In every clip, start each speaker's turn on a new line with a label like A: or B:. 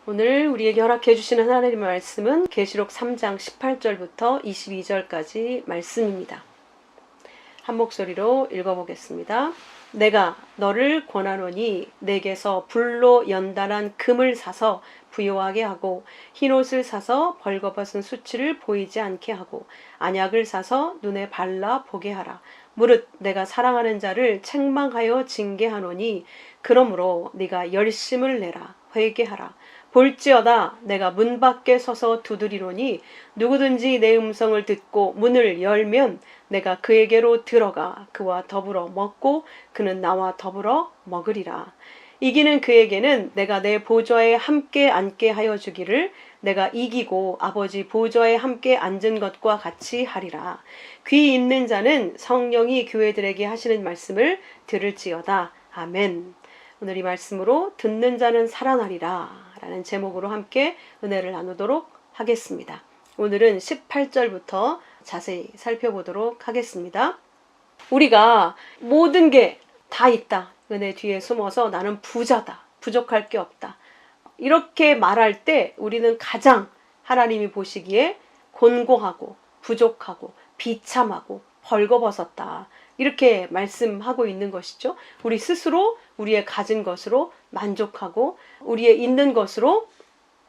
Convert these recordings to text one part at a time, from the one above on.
A: 오늘 우리에게 허락해 주시는 하나님의 말씀은 계시록 3장 18절부터 22절까지 말씀입니다. 한 목소리로 읽어보겠습니다. 내가 너를 권하노니 내게서 불로 연단한 금을 사서 부요하게 하고 흰옷을 사서 벌거벗은 수치를 보이지 않게 하고 안약을 사서 눈에 발라 보게 하라. 무릇 내가 사랑하는 자를 책망하여 징계하노니 그러므로 네가 열심을 내라. 회개하라. 볼지어다 내가 문 밖에 서서 두드리노니 누구든지 내 음성을 듣고 문을 열면 내가 그에게로 들어가 그와 더불어 먹고 그는 나와 더불어 먹으리라. 이기는 그에게는 내가 내 보좌에 함께 앉게 하여 주기를 내가 이기고 아버지 보좌에 함께 앉은 것과 같이 하리라. 귀 있는 자는 성령이 교회들에게 하시는 말씀을 들을지어다. 아멘. 오늘 이 말씀으로 듣는 자는 살아나리라 라는 제목으로 함께 은혜를 나누도록 하겠습니다. 오늘은 18절부터 자세히 살펴보도록 하겠습니다. 우리가 모든 게 다 있다. 은혜 뒤에 숨어서 나는 부자다. 부족할 게 없다. 이렇게 말할 때 우리는 가장 하나님이 보시기에 곤고하고 부족하고 비참하고 벌거벗었다. 이렇게 말씀하고 있는 것이죠. 우리 스스로 우리의 가진 것으로 만족하고 우리의 있는 것으로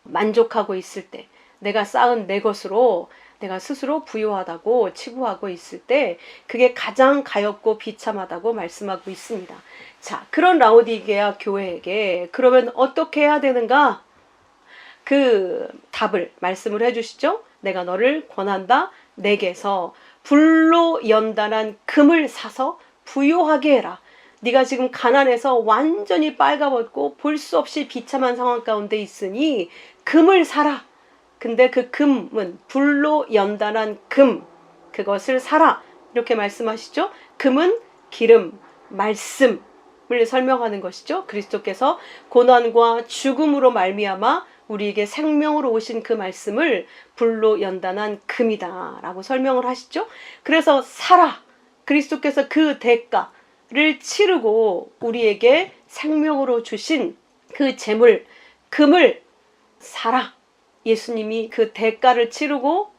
A: 만족하고 있을 때 내가 쌓은 내 것으로 내가 스스로 부유하다고 치부하고 있을 때 그게 가장 가엾고 비참하다고 말씀하고 있습니다. 자, 그런 라오디게아 교회에게 그러면 어떻게 해야 되는가? 그 답을 말씀을 해주시죠. 내가 너를 권한다. 내게서 불로 연단한 금을 사서 부요하게 해라. 네가 지금 가난해서 완전히 빨가벗고 볼 수 없이 비참한 상황 가운데 있으니 금을 사라. 근데 그 금은 불로 연단한 금, 그것을 사라. 이렇게 말씀하시죠. 금은 기름, 말씀을 설명하는 것이죠. 그리스도께서 고난과 죽음으로 말미암아 우리에게 생명으로 오신 그 말씀을 불로 연단한 금이다 라고 설명을 하시죠. 그래서 사라. 그리스도께서 그 대가를 치르고 우리에게 생명으로 주신 그 재물, 금을 사라. 예수님이 그 대가를 치르고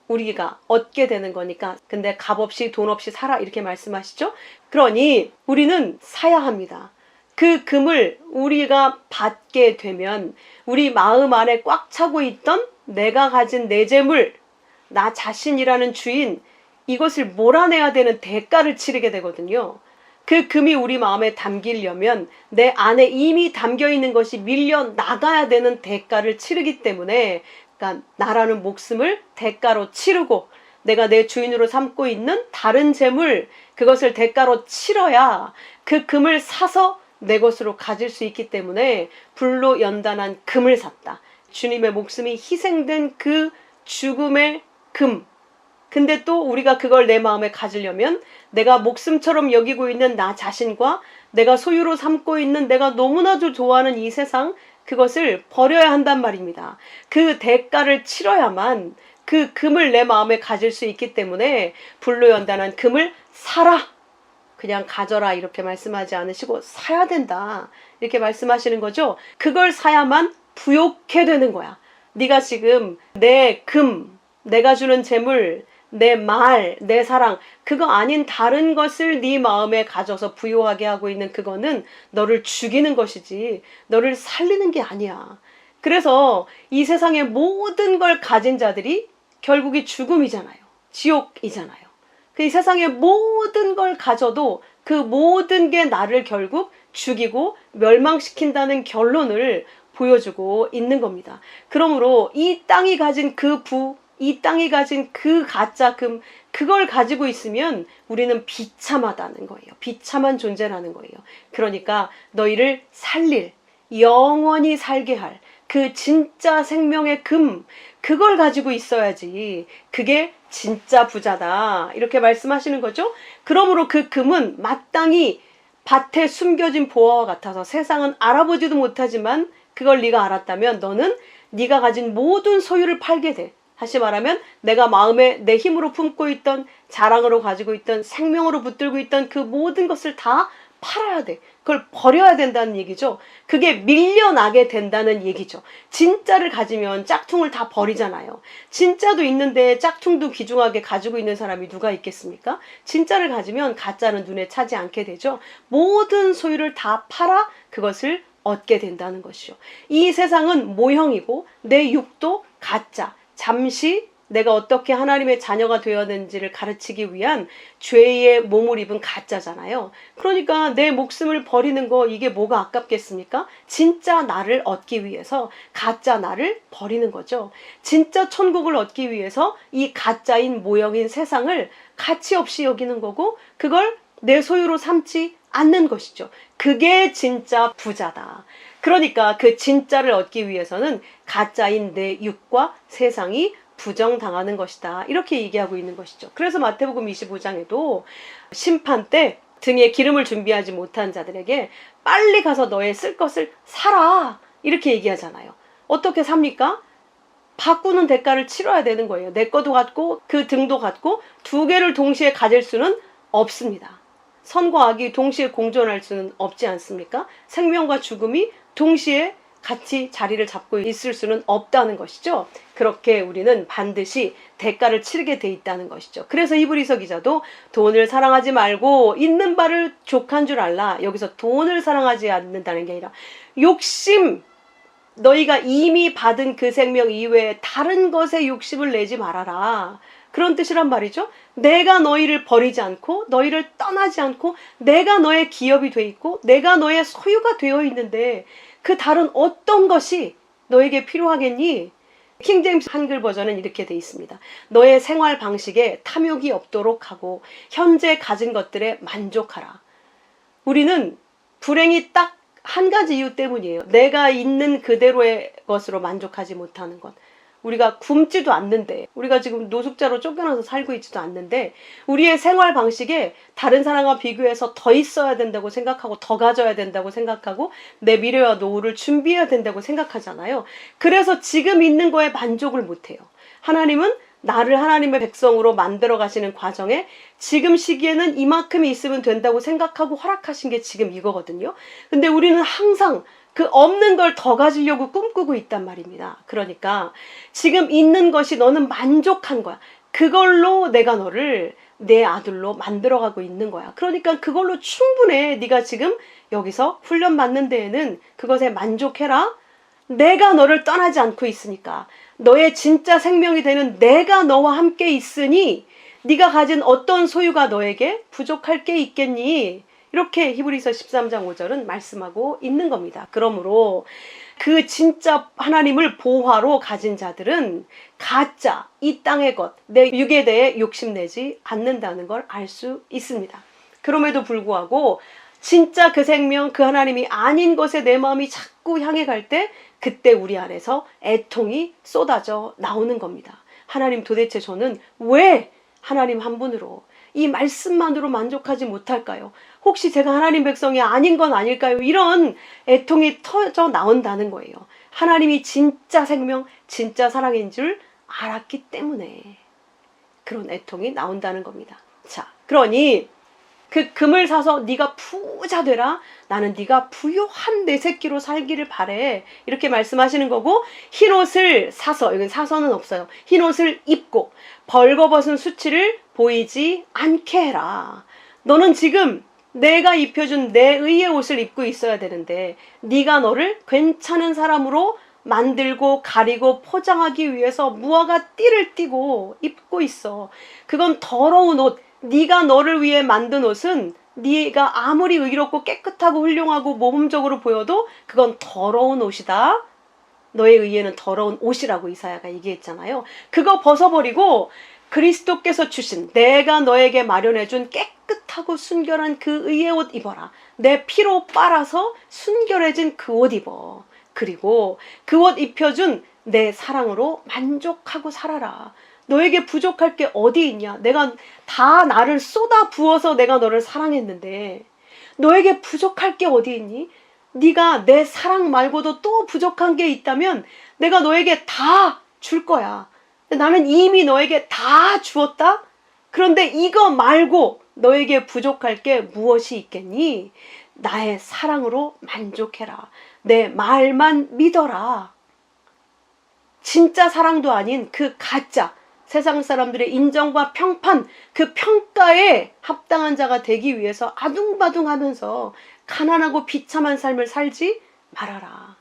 A: 우리가 얻게 되는 거니까. 근데 값 없이 돈 없이 사라 이렇게 말씀하시죠. 그러니 우리는 사야 합니다. 그 금을 우리가 받게 되면 우리 마음 안에 꽉 차고 있던 내가 가진 내 재물, 나 자신이라는 주인, 이것을 몰아내야 되는 대가를 치르게 되거든요. 그 금이 우리 마음에 담기려면 내 안에 이미 담겨있는 것이 밀려 나가야 되는 대가를 치르기 때문에, 그러니까 나라는 목숨을 대가로 치르고 내가 내 주인으로 삼고 있는 다른 재물, 그것을 대가로 치러야 그 금을 사서 내 것으로 가질 수 있기 때문에 불로 연단한 금을 샀다. 주님의 목숨이 희생된 그 죽음의 금. 근데 또 우리가 그걸 내 마음에 가지려면 내가 목숨처럼 여기고 있는 나 자신과 내가 소유로 삼고 있는 내가 너무나도 좋아하는 이 세상, 그것을 버려야 한단 말입니다. 그 대가를 치러야만 그 금을 내 마음에 가질 수 있기 때문에 불로 연단한 금을 사라. 그냥 가져라 이렇게 말씀하지 않으시고 사야 된다 이렇게 말씀하시는 거죠. 그걸 사야만 부욕해 되는 거야. 네가 지금 내 금, 내가 주는 재물, 내 말, 내 사랑, 그거 아닌 다른 것을 네 마음에 가져서 부요하게 하고 있는 그거는 너를 죽이는 것이지 너를 살리는 게 아니야. 그래서 이 세상의 모든 걸 가진 자들이 결국이 죽음이잖아요. 지옥이잖아요. 그 세상의 모든 걸 가져도 그 모든 게 나를 결국 죽이고 멸망시킨다는 결론을 보여주고 있는 겁니다. 그러므로 이 땅이 가진 그 부, 이 땅이 가진 그 가짜 금, 그걸 가지고 있으면 우리는 비참하다는 거예요. 비참한 존재라는 거예요. 그러니까 너희를 살릴, 영원히 살게 할 그 진짜 생명의 금, 그걸 가지고 있어야지 그게 진짜 부자다 이렇게 말씀하시는 거죠. 그러므로 그 금은 마땅히 밭에 숨겨진 보화와 같아서 세상은 알아보지도 못하지만 그걸 네가 알았다면 너는 네가 가진 모든 소유를 팔게 돼. 다시 말하면 내가 마음에 내 힘으로 품고 있던, 자랑으로 가지고 있던, 생명으로 붙들고 있던 그 모든 것을 다 팔아야 돼. 그걸 버려야 된다는 얘기죠. 그게 밀려나게 된다는 얘기죠. 진짜를 가지면 짝퉁을 다 버리잖아요. 진짜도 있는데 짝퉁도 귀중하게 가지고 있는 사람이 누가 있겠습니까? 진짜를 가지면 가짜는 눈에 차지 않게 되죠. 모든 소유를 다 팔아 그것을 얻게 된다는 것이죠. 이 세상은 모형이고 내 육도 가짜, 잠시 내가 어떻게 하나님의 자녀가 되었는지를 가르치기 위한 죄의 몸을 입은 가짜잖아요. 그러니까 내 목숨을 버리는 거 이게 뭐가 아깝겠습니까? 진짜 나를 얻기 위해서 가짜 나를 버리는 거죠. 진짜 천국을 얻기 위해서 이 가짜인 모형인 세상을 가치 없이 여기는 거고 그걸 내 소유로 삼지 않는 것이죠. 그게 진짜 부자다. 그러니까 그 진짜를 얻기 위해서는 가짜인 내 육과 세상이 부정당하는 것이다. 이렇게 얘기하고 있는 것이죠. 그래서 마태복음 25장에도 심판 때 등에 기름을 준비하지 못한 자들에게 빨리 가서 너의 쓸 것을 사라. 이렇게 얘기하잖아요. 어떻게 삽니까? 바꾸는 대가를 치러야 되는 거예요. 내 것도 갖고 그 등도 갖고 두 개를 동시에 가질 수는 없습니다. 선과 악이 동시에 공존할 수는 없지 않습니까? 생명과 죽음이 동시에 같이 자리를 잡고 있을 수는 없다는 것이죠. 그렇게 우리는 반드시 대가를 치르게 돼 있다는 것이죠. 그래서 히브리서 기자도 돈을 사랑하지 말고 있는 바를 족한 줄 알라. 여기서 돈을 사랑하지 않는다는 게 아니라 욕심, 너희가 이미 받은 그 생명 이외에 다른 것에 욕심을 내지 말아라. 그런 뜻이란 말이죠. 내가 너희를 버리지 않고 너희를 떠나지 않고 내가 너의 기업이 돼 있고 내가 너의 소유가 되어 있는데 그 다른 어떤 것이 너에게 필요하겠니? 킹제임스 한글 버전은 이렇게 돼 있습니다. 너의 생활 방식에 탐욕이 없도록 하고 현재 가진 것들에 만족하라. 우리는 불행이 딱 한 가지 이유 때문이에요. 내가 있는 그대로의 것으로 만족하지 못하는 것. 우리가 굶지도 않는데, 우리가 지금 노숙자로 쫓겨나서 살고 있지도 않는데 우리의 생활 방식에 다른 사람과 비교해서 더 있어야 된다고 생각하고 더 가져야 된다고 생각하고 내 미래와 노후를 준비해야 된다고 생각하잖아요. 그래서 지금 있는 거에 만족을 못해요. 하나님은 나를 하나님의 백성으로 만들어 가시는 과정에 지금 시기에는 이만큼이 있으면 된다고 생각하고 허락하신 게 지금 이거거든요. 근데 우리는 항상 그 없는 걸 더 가지려고 꿈꾸고 있단 말입니다. 그러니까 지금 있는 것이 너는 만족한 거야. 그걸로 내가 너를 내 아들로 만들어가고 있는 거야. 그러니까 그걸로 충분해. 네가 지금 여기서 훈련받는 데에는 그것에 만족해라. 내가 너를 떠나지 않고 있으니까. 너의 진짜 생명이 되는 내가 너와 함께 있으니 네가 가진 어떤 소유가 너에게 부족할 게 있겠니? 이렇게 히브리서 13장 5절은 말씀하고 있는 겁니다. 그러므로 그 진짜 하나님을 보화로 가진 자들은 가짜, 이 땅의 것, 내 육에 대해 욕심내지 않는다는 걸 알 수 있습니다. 그럼에도 불구하고 진짜 그 생명, 그 하나님이 아닌 것에 내 마음이 자꾸 향해 갈 때 그때 우리 안에서 애통이 쏟아져 나오는 겁니다. 하나님 도대체 저는 왜 하나님 한 분으로 이 말씀만으로 만족하지 못할까요? 혹시 제가 하나님 백성이 아닌 건 아닐까요? 이런 애통이 터져 나온다는 거예요. 하나님이 진짜 생명, 진짜 사랑인 줄 알았기 때문에 그런 애통이 나온다는 겁니다. 자, 그러니 그 금을 사서 네가 부자 되라. 나는 네가 부유한 내 새끼로 살기를 바래. 이렇게 말씀하시는 거고 흰옷을 사서, 이건 사서는 없어요. 흰옷을 입고 벌거벗은 수치를 보이지 않게 해라. 너는 지금 내가 입혀준 내 의의 옷을 입고 있어야 되는데 네가 너를 괜찮은 사람으로 만들고 가리고 포장하기 위해서 무화과 띠를 띠고 입고 있어. 그건 더러운 옷. 네가 너를 위해 만든 옷은 네가 아무리 의롭고 깨끗하고 훌륭하고 모범적으로 보여도 그건 더러운 옷이다. 너의 의에는 더러운 옷이라고 이사야가 얘기했잖아요. 그거 벗어버리고 그리스도께서 주신 내가 너에게 마련해준 깨끗하고 순결한 그 의의 옷 입어라. 내 피로 빨아서 순결해진 그 옷 입어. 그리고 그 옷 입혀준 내 사랑으로 만족하고 살아라. 너에게 부족할 게 어디 있냐? 내가 다 나를 쏟아 부어서 내가 너를 사랑했는데 너에게 부족할 게 어디 있니? 네가 내 사랑 말고도 또 부족한 게 있다면 내가 너에게 다 줄 거야. 나는 이미 너에게 다 주었다? 그런데 이거 말고 너에게 부족할 게 무엇이 있겠니? 나의 사랑으로 만족해라. 내 말만 믿어라. 진짜 사랑도 아닌 그 가짜, 세상 사람들의 인정과 평판, 그 평가에 합당한 자가 되기 위해서 아둥바둥하면서 가난하고 비참한 삶을 살지 말아라.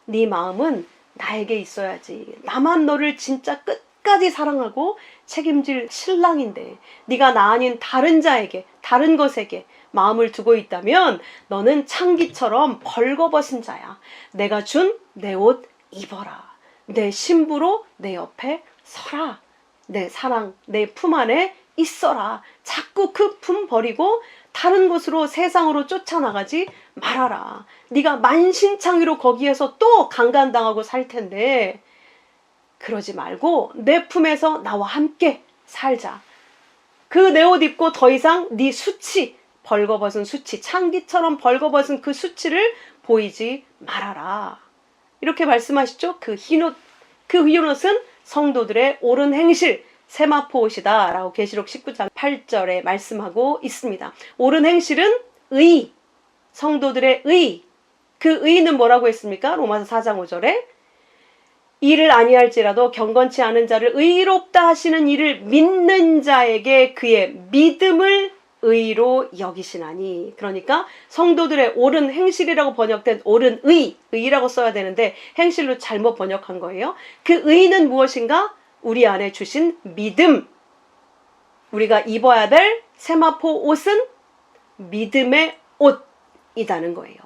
A: 네 마음은 나에게 있어야지. 나만 너를 진짜 끝까지 사랑하고 책임질 신랑인데 네가 나 아닌 다른 자에게, 다른 것에게 마음을 두고 있다면 너는 창기처럼 벌거벗은 자야. 내가 준 내 옷 입어라. 내 신부로 내 옆에 서라. 내 사랑, 내 품 안에 있어라. 자꾸 그 품 버리고 다른 곳으로 세상으로 쫓아나가지 말아라. 네가 만신창이로 거기에서 또 강간당하고 살 텐데 그러지 말고 내 품에서 나와 함께 살자. 그 내 옷 입고 더 이상 네 수치, 벌거벗은 수치, 창기처럼 벌거벗은 그 수치를 보이지 말아라. 이렇게 말씀하시죠. 그 흰옷, 그 흰옷은 성도들의 옳은 행실, 세마포 옷이다 라고 계시록 19장 8절에 말씀하고 있습니다. 옳은 행실은 의, 성도들의 의. 그 의는 뭐라고 했습니까? 로마서 4장 5절에 이를 아니할지라도 경건치 않은 자를 의롭다 하시는 이를 믿는 자에게 그의 믿음을 의로 여기시나니. 그러니까 성도들의 옳은 행실이라고 번역된 옳은 의라고 써야 되는데 행실로 잘못 번역한 거예요. 그 의는 무엇인가? 우리 안에 주신 믿음. 우리가 입어야 될 세마포 옷은 믿음의 옷이라는 거예요.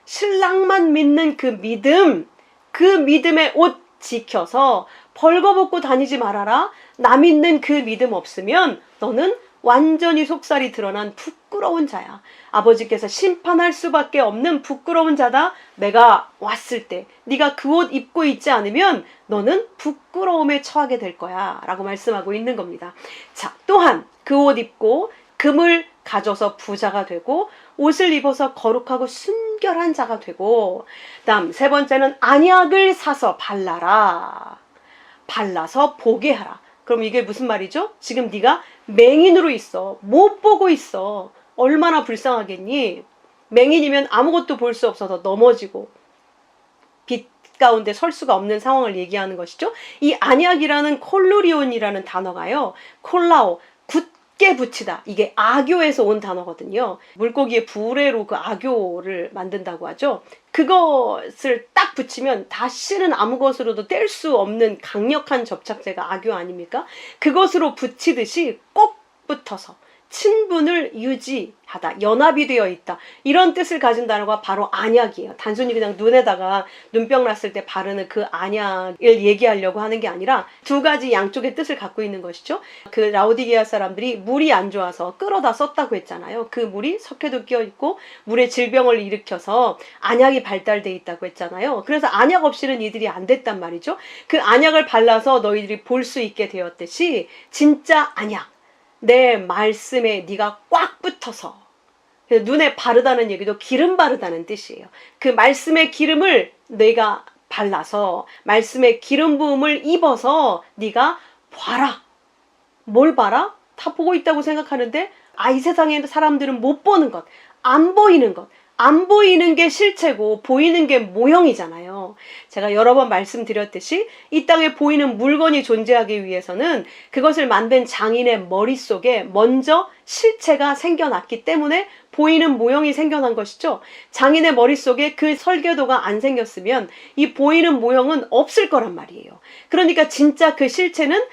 A: 신랑만 믿는 그 믿음, 그 믿음의 옷 지켜서 벌거벗고 다니지 말아라. 나 믿는 그 믿음 없으면 너는 완전히 속살이 드러난 부끄러운 자야. 아버지께서 심판할 수밖에 없는 부끄러운 자다. 내가 왔을 때 네가 그 옷 입고 있지 않으면 너는 부끄러움에 처하게 될 거야 라고 말씀하고 있는 겁니다. 자, 또한 그 옷 입고 금을 가져서 부자가 되고 옷을 입어서 거룩하고 순결한 자가 되고, 다음 세 번째는 안약을 사서 발라라. 발라서 보게 하라. 그럼 이게 무슨 말이죠? 지금 네가 맹인으로 있어. 못 보고 있어. 얼마나 불쌍하겠니? 맹인이면 아무것도 볼 수 없어서 넘어지고 빛 가운데 설 수가 없는 상황을 얘기하는 것이죠. 이 안약이라는 콜루리온이라는 단어가요. 콜라오, 굳게 붙이다. 이게 아교에서 온 단어거든요. 물고기의 부레로 그 아교를 만든다고 하죠. 그것을 딱 붙이면 다시는 아무 것으로도 뗄 수 없는 강력한 접착제가 아교 아닙니까? 그것으로 붙이듯이 꼭 붙어서 친분을 유지하다, 연합이 되어 있다, 이런 뜻을 가진 단어가 바로 안약이에요. 단순히 그냥 눈에다가 눈병 났을 때 바르는 그 안약을 얘기하려고 하는 게 아니라 두 가지 양쪽의 뜻을 갖고 있는 것이죠. 그 라오디게아 사람들이 물이 안 좋아서 끌어다 썼다고 했잖아요. 그 물이 석회도 끼어 있고 물에 질병을 일으켜서 안약이 발달돼 있다고 했잖아요. 그래서 안약 없이는 이들이 안 됐단 말이죠. 그 안약을 발라서 너희들이 볼 수 있게 되었듯이 진짜 안약, 내 말씀에 네가 꽉 붙어서, 눈에 바르다는 얘기도 기름 바르다는 뜻이에요. 그 말씀의 기름을 내가 발라서 말씀의 기름 부음을 입어서 네가 봐라. 뭘 봐라? 다 보고 있다고 생각하는데 이 세상에 사람들은 못 보는 것, 안 보이는 것, 안 보이는 게 실체고 보이는 게 모형이잖아요. 제가 여러 번 말씀드렸듯이 이 땅에 보이는 물건이 존재하기 위해서는 그것을 만든 장인의 머릿속에 먼저 실체가 생겨났기 때문에 보이는 모형이 생겨난 것이죠. 장인의 머릿속에 그 설계도가 안 생겼으면 이 보이는 모형은 없을 거란 말이에요. 그러니까 진짜 그 실체는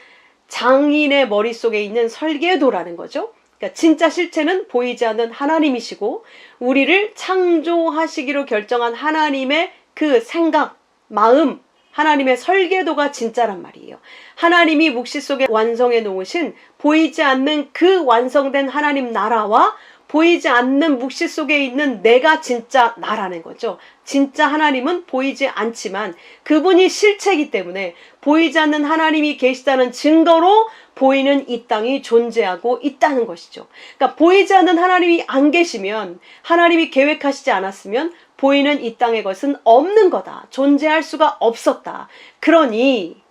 A: 장인의 머릿속에 있는 설계도라는 거죠. 그러니까 진짜 실체는 보이지 않는 하나님이시고 우리를 창조하시기로 결정한 하나님의 그 생각, 마음, 하나님의 설계도가 진짜란 말이에요. 하나님이 묵시 속에 완성해 놓으신 보이지 않는 그 완성된 하나님 나라와 보이지 않는 묵시 속에 있는 내가 진짜 나라는 거죠. 진짜 하나님은 보이지 않지만 그분이 실체이기 때문에 보이지 않는 하나님이 계시다는 증거로 보이는 이 땅이 존재하고 있다는 것이죠. 그러니까 보이지 않는 하나님이 안 계시면, 하나님이 계획하시지 않았으면 보이는 이 땅의 것은 없는 거다. 존재할 수가 없었다. 그러니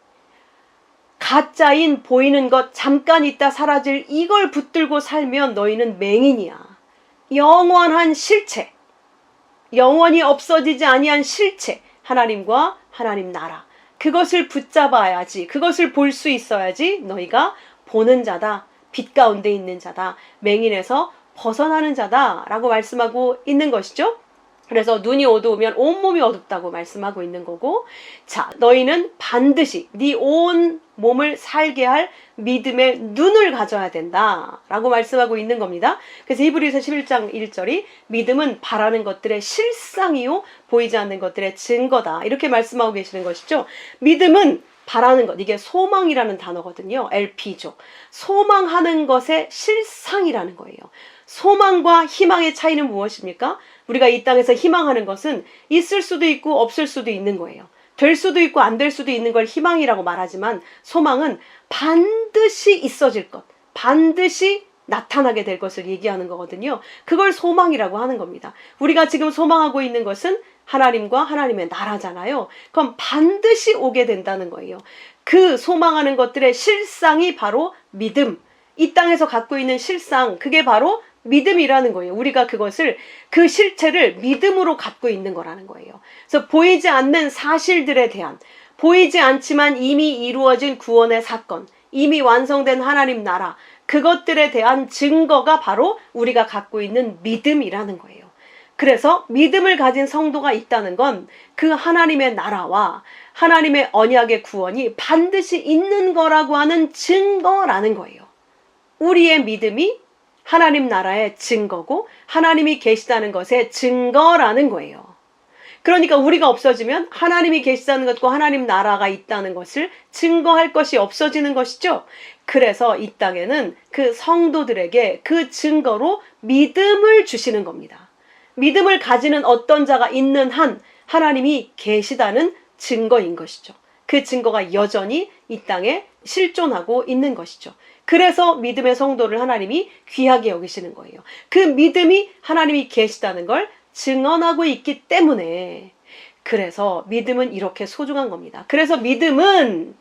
A: 가짜인 보이는 것 잠깐 있다 사라질 이걸 붙들고 살면 너희는 맹인이야. 영원한 실체, 영원히 없어지지 아니한 실체, 하나님과 하나님 나라, 그것을 붙잡아야지, 그것을 볼 수 있어야지 너희가 보는 자다, 빛 가운데 있는 자다, 맹인에서 벗어나는 자다 라고 말씀하고 있는 것이죠. 그래서 눈이 어두우면 온몸이 어둡다고 말씀하고 있는 거고, 자, 너희는 반드시 네 온 몸을 살게 할 믿음의 눈을 가져야 된다 라고 말씀하고 있는 겁니다. 그래서 히브리서 11장 1절이 믿음은 바라는 것들의 실상이요 보이지 않는 것들의 증거다, 이렇게 말씀하고 계시는 것이죠. 믿음은 바라는 것, 이게 소망이라는 단어거든요. LP죠. 소망하는 것의 실상이라는 거예요. 소망과 희망의 차이는 무엇입니까? 우리가 이 땅에서 희망하는 것은 있을 수도 있고 없을 수도 있는 거예요. 될 수도 있고 안 될 수도 있는 걸 희망이라고 말하지만, 소망은 반드시 있어질 것, 반드시 나타나게 될 것을 얘기하는 거거든요. 그걸 소망이라고 하는 겁니다. 우리가 지금 소망하고 있는 것은 하나님과 하나님의 나라잖아요. 그럼 반드시 오게 된다는 거예요. 그 소망하는 것들의 실상이 바로 믿음, 이 땅에서 갖고 있는 실상, 그게 바로 믿음이라는 거예요. 우리가 그것을, 그 실체를 믿음으로 갖고 있는 거라는 거예요. 그래서 보이지 않는 사실들에 대한, 보이지 않지만 이미 이루어진 구원의 사건, 이미 완성된 하나님 나라, 그것들에 대한 증거가 바로 우리가 갖고 있는 믿음이라는 거예요. 그래서 믿음을 가진 성도가 있다는 건 그 하나님의 나라와 하나님의 언약의 구원이 반드시 있는 거라고 하는 증거라는 거예요. 우리의 믿음이 하나님 나라의 증거고 하나님이 계시다는 것의 증거라는 거예요. 그러니까 우리가 없어지면 하나님이 계시다는 것과 하나님 나라가 있다는 것을 증거할 것이 없어지는 것이죠. 그래서 이 땅에는 그 성도들에게 그 증거로 믿음을 주시는 겁니다. 믿음을 가지는 어떤 자가 있는 한 하나님이 계시다는 증거인 것이죠. 그 증거가 여전히 이 땅에 실존하고 있는 것이죠. 그래서 믿음의 성도를 하나님이 귀하게 여기시는 거예요. 그 믿음이 하나님이 계시다는 걸 증언하고 있기 때문에, 그래서 믿음은 이렇게 소중한 겁니다. 그래서 믿음은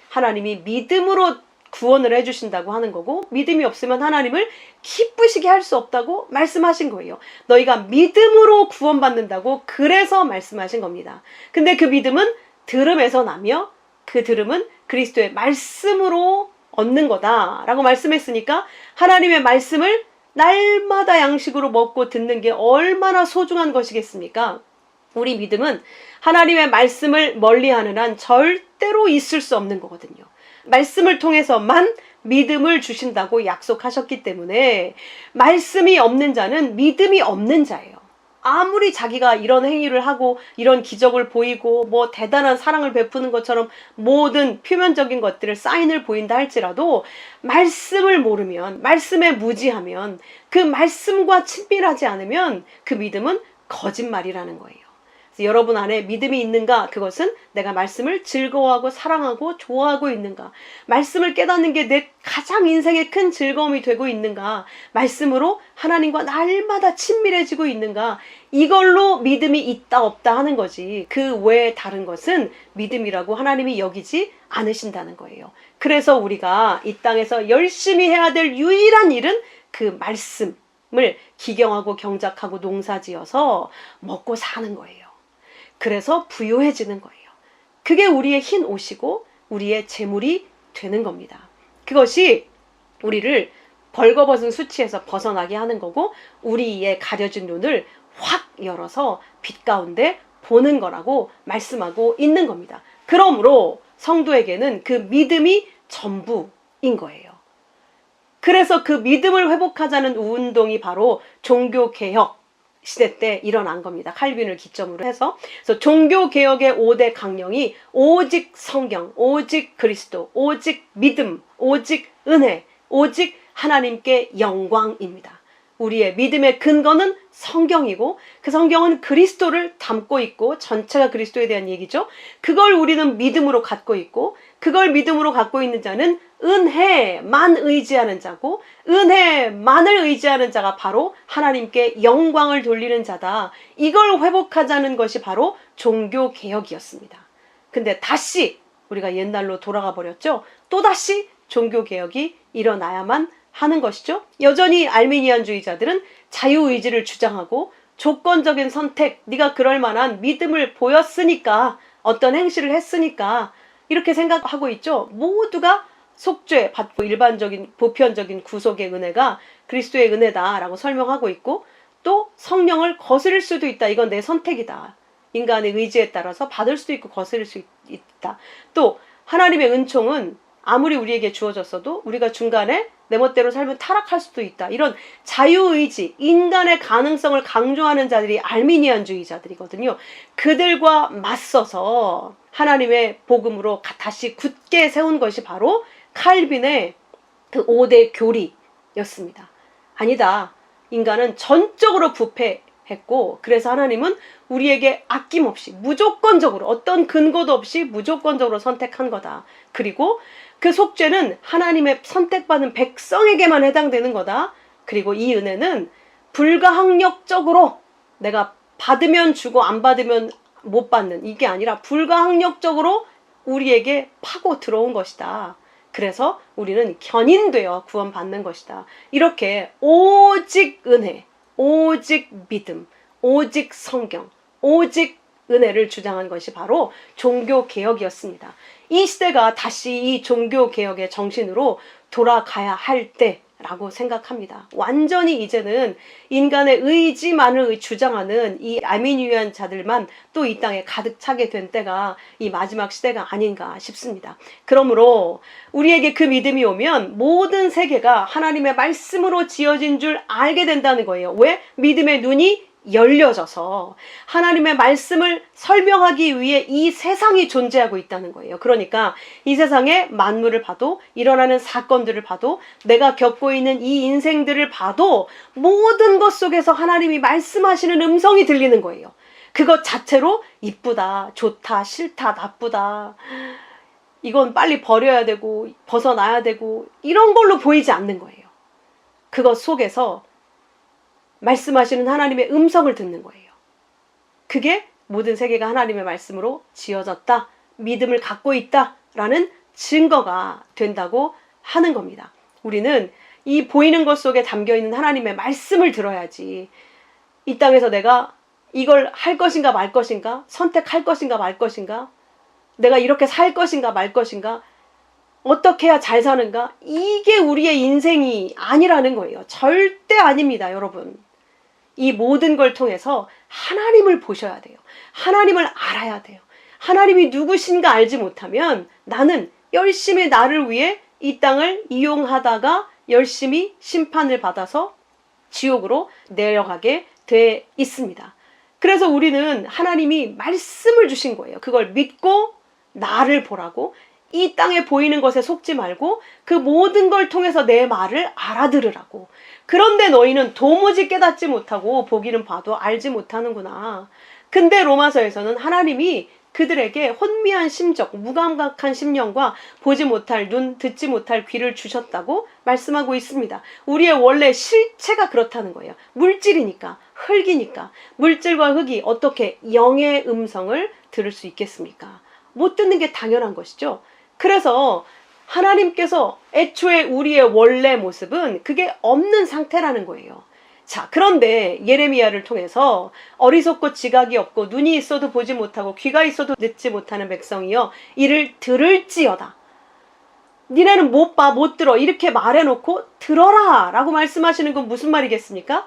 A: 하나님이 믿음으로 구원을 해주신다고 하는 거고, 믿음이 없으면 하나님을 기쁘시게 할 수 없다고 말씀하신 거예요. 너희가 믿음으로 구원받는다고 그래서 말씀하신 겁니다. 근데 그 믿음은 들음에서 나며, 그 들음은 그리스도의 말씀으로 얻는 거다라고 말씀했으니까, 하나님의 말씀을 날마다 양식으로 먹고 듣는 게 얼마나 소중한 것이겠습니까? 우리 믿음은 하나님의 말씀을 멀리하는 한 절대로 있을 수 없는 거거든요. 말씀을 통해서만 믿음을 주신다고 약속하셨기 때문에, 말씀이 없는 자는 믿음이 없는 자예요. 아무리 자기가 이런 행위를 하고 이런 기적을 보이고 뭐 대단한 사랑을 베푸는 것처럼 모든 표면적인 것들을 사인을 보인다 할지라도, 말씀을 모르면, 말씀에 무지하면, 그 말씀과 친밀하지 않으면 그 믿음은 거짓말이라는 거예요. 그래서 여러분 안에 믿음이 있는가? 그것은 내가 말씀을 즐거워하고 사랑하고 좋아하고 있는가? 말씀을 깨닫는 게 내 가장 인생의 큰 즐거움이 되고 있는가? 말씀으로 하나님과 날마다 친밀해지고 있는가? 이걸로 믿음이 있다 없다 하는 거지, 그 외에 다른 것은 믿음이라고 하나님이 여기지 않으신다는 거예요. 그래서 우리가 이 땅에서 열심히 해야 될 유일한 일은 그 말씀을 기경하고 경작하고 농사지어서 먹고 사는 거예요. 그래서 부유해지는 거예요. 그게 우리의 흰 옷이고 우리의 재물이 되는 겁니다. 그것이 우리를 벌거벗은 수치에서 벗어나게 하는 거고, 우리의 가려진 눈을 확 열어서 빛 가운데 보는 거라고 말씀하고 있는 겁니다. 그러므로 성도에게는 그 믿음이 전부인 거예요. 그래서 그 믿음을 회복하자는 운동이 바로 종교개혁 시대 때 일어난 겁니다. 칼빈을 기점으로 해서. 그래서 종교개혁의 5대 강령이 오직 성경, 오직 그리스도, 오직 믿음, 오직 은혜, 오직 하나님께 영광입니다. 우리의 믿음의 근거는 성경이고, 그 성경은 그리스도를 담고 있고, 전체가 그리스도에 대한 얘기죠. 그걸 우리는 믿음으로 갖고 있고, 그걸 믿음으로 갖고 있는 자는 은혜만 의지하는 자고, 은혜만을 의지하는 자가 바로 하나님께 영광을 돌리는 자다. 이걸 회복하자는 것이 바로 종교개혁이었습니다. 근데 다시 우리가 옛날로 돌아가 버렸죠. 또다시 종교개혁이 일어나야만 하는 것이죠. 여전히 알미니안주의자들은 자유의지를 주장하고 조건적인 선택, 네가 그럴 만한 믿음을 보였으니까, 어떤 행실을 했으니까 이렇게 생각하고 있죠. 모두가 속죄 받고 일반적인 보편적인 구속의 은혜가 그리스도의 은혜다라고 설명하고 있고, 또 성령을 거스를 수도 있다. 이건 내 선택이다. 인간의 의지에 따라서 받을 수도 있고 거스를 수 있다. 또 하나님의 은총은 아무리 우리에게 주어졌어도 우리가 중간에 내 멋대로 살면 타락할 수도 있다. 이런 자유의지, 인간의 가능성을 강조하는 자들이 알미니안주의자들이거든요. 그들과 맞서서 하나님의 복음으로 다시 굳게 세운 것이 바로 칼빈의 그 5대 교리였습니다. 아니다. 인간은 전적으로 부패했고, 그래서 하나님은 우리에게 아낌없이 무조건적으로 어떤 근거도 없이 무조건적으로 선택한 거다. 그리고 그 속죄는 하나님의 선택받은 백성에게만 해당되는 거다. 그리고 이 은혜는 불가항력적으로 내가 받으면 주고 안 받으면 못 받는, 이게 아니라 불가항력적으로 우리에게 파고 들어온 것이다. 그래서 우리는 견인되어 구원받는 것이다. 이렇게 오직 은혜, 오직 믿음, 오직 성경, 오직 은혜를 주장한 것이 바로 종교개혁이었습니다. 이 시대가 다시 이 종교개혁의 정신으로 돌아가야 할 때라고 생각합니다. 완전히 이제는 인간의 의지만을 주장하는 이 아미니안 자들만 또 이 땅에 가득 차게 된 때가 이 마지막 시대가 아닌가 싶습니다. 그러므로 우리에게 그 믿음이 오면 모든 세계가 하나님의 말씀으로 지어진 줄 알게 된다는 거예요. 왜? 믿음의 눈이 열려져서 하나님의 말씀을 설명하기 위해 이 세상이 존재하고 있다는 거예요. 그러니까 이 세상의 만물을 봐도, 일어나는 사건들을 봐도, 내가 겪고 있는 이 인생들을 봐도 모든 것 속에서 하나님이 말씀하시는 음성이 들리는 거예요. 그것 자체로 이쁘다, 좋다, 싫다, 나쁘다, 이건 빨리 버려야 되고 벗어나야 되고 이런 걸로 보이지 않는 거예요. 그것 속에서 말씀하시는 하나님의 음성을 듣는 거예요. 그게 모든 세계가 하나님의 말씀으로 지어졌다, 믿음을 갖고 있다라는 증거가 된다고 하는 겁니다. 우리는 이 보이는 것 속에 담겨있는 하나님의 말씀을 들어야지 이 땅에서 내가 이걸 할 것인가 말 것인가, 선택할 것인가 말 것인가, 내가 이렇게 살 것인가 말 것인가, 어떻게 해야 잘 사는가, 이게 우리의 인생이 아니라는 거예요. 절대 아닙니다, 여러분. 이 모든 걸 통해서 하나님을 보셔야 돼요. 하나님을 알아야 돼요. 하나님이 누구신가 알지 못하면 나는 열심히 나를 위해 이 땅을 이용하다가 열심히 심판을 받아서 지옥으로 내려가게 돼 있습니다. 그래서 우리는 하나님이 말씀을 주신 거예요. 그걸 믿고 나를 보라고, 이 땅에 보이는 것에 속지 말고 그 모든 걸 통해서 내 말을 알아들으라고. 그런데 너희는 도무지 깨닫지 못하고 보기는 봐도 알지 못하는구나. 근데 로마서에서는 하나님이 그들에게 혼미한 심적, 무감각한 심령과 보지 못할 눈, 듣지 못할 귀를 주셨다고 말씀하고 있습니다. 우리의 원래 실체가 그렇다는 거예요. 물질이니까, 흙이니까. 물질과 흙이 어떻게 영의 음성을 들을 수 있겠습니까? 못 듣는 게 당연한 것이죠. 그래서 하나님께서 애초에 우리의 원래 모습은 그게 없는 상태라는 거예요. 자, 그런데 예레미야를 통해서 어리석고 지각이 없고 눈이 있어도 보지 못하고 귀가 있어도 듣지 못하는 백성이여 이를 들을지어다. 니네는 못 봐, 못 들어, 이렇게 말해놓고 들어라 라고 말씀하시는 건 무슨 말이겠습니까?